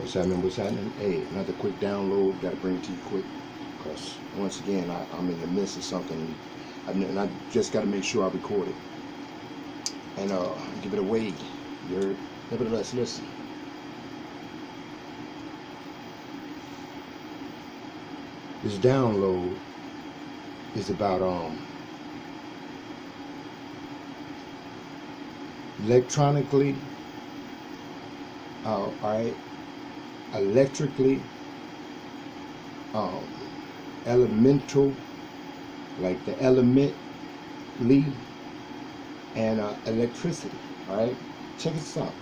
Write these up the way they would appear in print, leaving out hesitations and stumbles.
What's happening? Hey, another quick download. Got to bring it to you quick, because once again, I'm in the midst of something, and I just got to make sure I record it and give it away. Nevertheless, listen. This download is about electronically, electrically, elemental, like the element, and electricity. All right, check this out.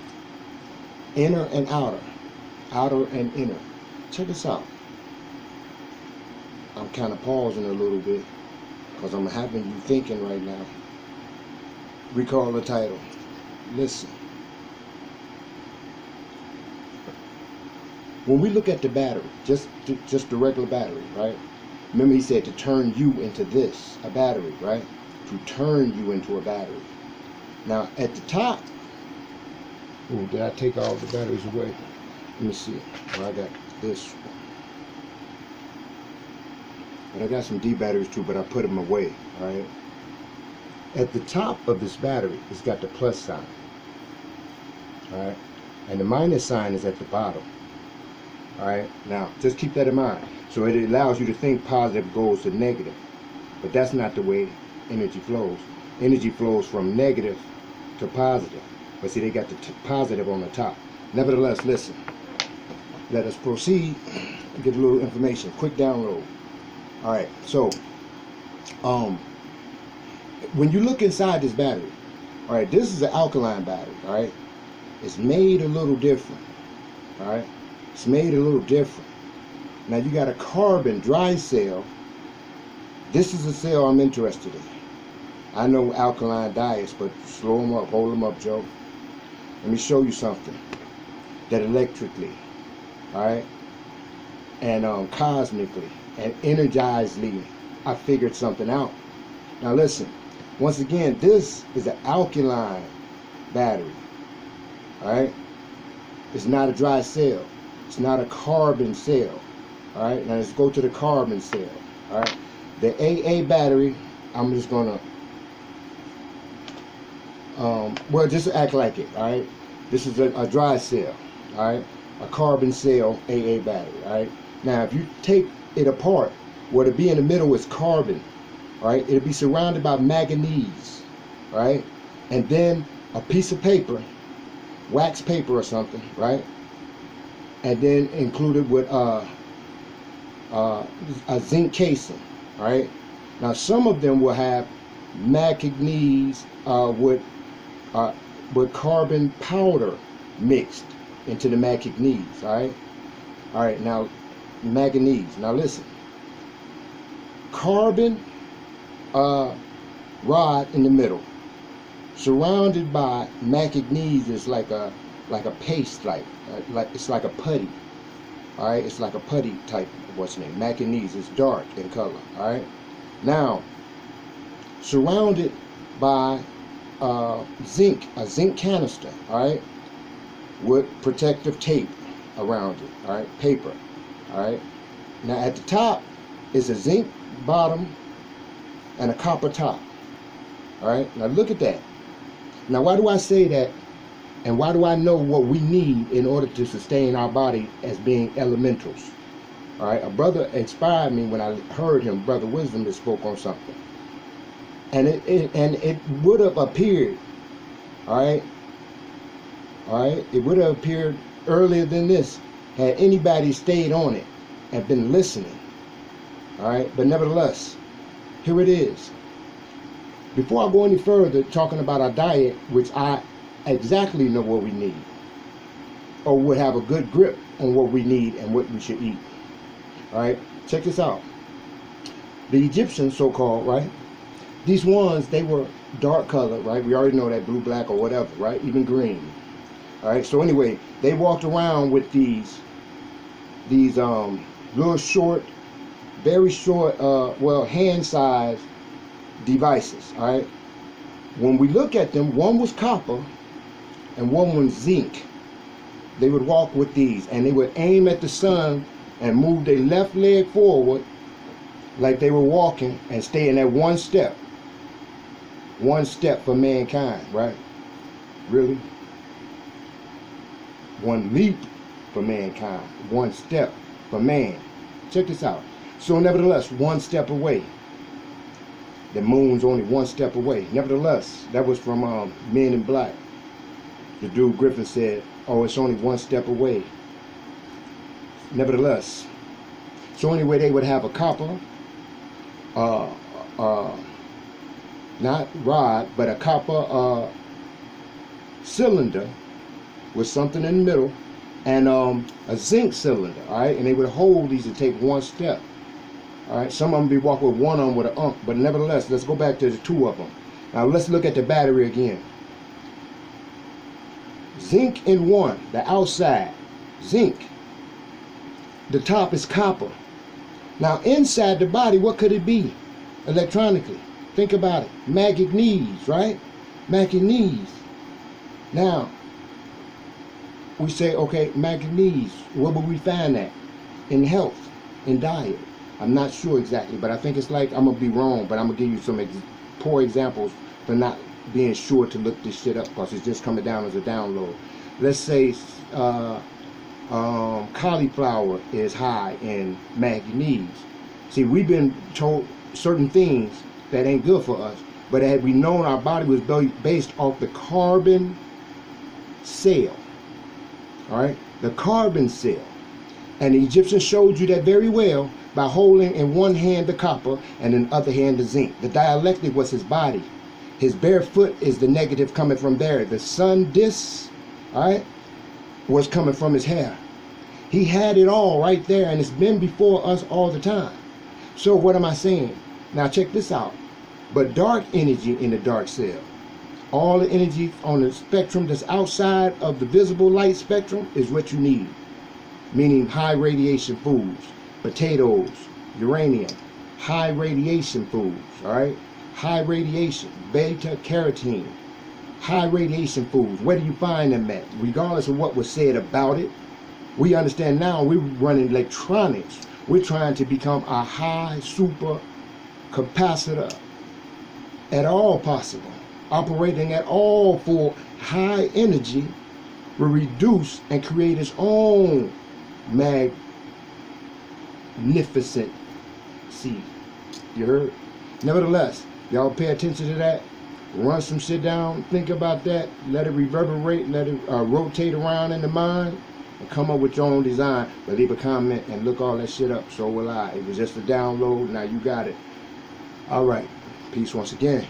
Inner and outer, outer and inner. Check this out. I'm kind of pausing a little bit because I'm having you thinking right now. Recall the title. Listen. When we look at the battery, just the regular battery, right? Remember he said to turn you into this, a battery, right? To turn you into a battery. Now at the top, ooh, did I take all the batteries away? Let me see. Well, I got this one. But I got some D batteries too, but I put them away, right? At the top of this battery, it's got the plus sign, all right? And the minus sign is at the bottom, all right? Now, just keep that in mind. So it allows you to think positive goes to negative, but that's not the way energy flows. Energy flows from negative to positive, but see, they got the positive on the top. Nevertheless, listen, let us proceed and get a little information, quick download. All right, so when you look inside this battery, all right, this is an alkaline battery, all right? It's made a little different, all right? It's made a little different. Now you got a carbon dry cell. This is a cell I'm interested in. I know alkaline diets, but slow them up, hold them up, Joe. Let me show you something that electrically, all right, and cosmically and energizedly, I figured something out. Now listen, once again, this is an alkaline battery, all right? It's not a dry cell. It's not a carbon cell, all right? Now let's go to the carbon cell, all right? The AA battery, I'm just gonna, well, just act like it, all right? This is a dry cell, all right? A carbon cell AA battery, all right? Now, if you take it apart, what'll be in the middle is carbon, all right? It'll be surrounded by manganese, right? And then a piece of paper, wax paper or something, right? And then included with a zinc casing, right? Now, some of them will have manganese with carbon powder mixed into the manganese, all right? All right, now manganese. Now listen, carbon rod in the middle, surrounded by manganese is like a paste, like it's like a putty, all right? It's like a putty type. What's the name? Manganese. It's dark in color, all right? Now, surrounded by zinc, a zinc canister, all right, with protective tape around it, all right, paper, all right. Now at the top is a zinc bottom and a copper top, all right. Now look at that. Now why do I say that, and why do I know what we need in order to sustain our body as being elementals? All right, a brother inspired me when I heard him, Brother Wisdom, that spoke on something, and it would have appeared, all right, it would have appeared earlier than this had anybody stayed on it and been listening, all right. But nevertheless, here it is. Before I go any further talking about our diet, which I exactly know what we need, or would have a good grip on what we need and what we should eat, all right, check this out. The Egyptians, so-called, right, these ones, they were dark colored, right? We already know that, blue, black, or whatever, right? Even green. All right, so anyway, they walked around with these little short, very short, well, hand-sized devices, all right? When we look at them, one was copper and one was zinc, They would walk with these, and they would aim at the sun and move their left leg forward like they were walking and stay in that one step. One step for mankind, right? Really? One leap for mankind. One step for man. Check this out. So nevertheless, one step away. The moon's only one step away. Nevertheless, that was from Men in Black. The dude Griffin said, oh, it's only one step away. Nevertheless. So anyway, they would have a copper, not rod, but a copper cylinder with something in the middle, and a zinc cylinder, all right? And they would hold these to take one step, all right? Some of them be walking with one of them with an but nevertheless, let's go back to the two of them. Now let's look at the battery again. Zinc in one, the outside, zinc. The top is copper. Now inside the body, what could it be electronically? Think about it. Manganese, right? Manganese. Now, we say, okay, manganese, where would we find that? In health, in diet. I'm not sure exactly, but I think it's like, I'm going to be wrong, but I'm going to give you some poor examples for not being sure to look this shit up, because it's just coming down as a download. Let's say cauliflower is high in manganese. See, we've been told certain things that ain't good for us, but had we known our body was based off the carbon cell, all right, the carbon cell, and the Egyptians showed you that very well by holding in one hand the copper and in the other hand the zinc. The dialectic was his body. His bare foot is the negative coming from there. The sun disk, all right, was coming from his hair. He had it all right there, and it's been before us all the time. So what am I saying? Now check this out. But dark energy in the dark cell, all the energy on the spectrum that's outside of the visible light spectrum is what you need. Meaning high radiation foods, potatoes, uranium, high radiation foods, all right? High radiation, beta carotene, high radiation foods. Where do you find them at? Regardless of what was said about it, we understand now we're running electronics. We're trying to become a high super capacitor at all possible. Operating at all for high energy will reduce and create its own magnificent seed. You heard? Nevertheless, y'all pay attention to that. Run some shit down. Think about that. Let it reverberate. Let it rotate around in the mind. And come up with your own design. But leave a comment and look all that shit up. So will I. It was just a download. Now you got it. All right. Peace once again.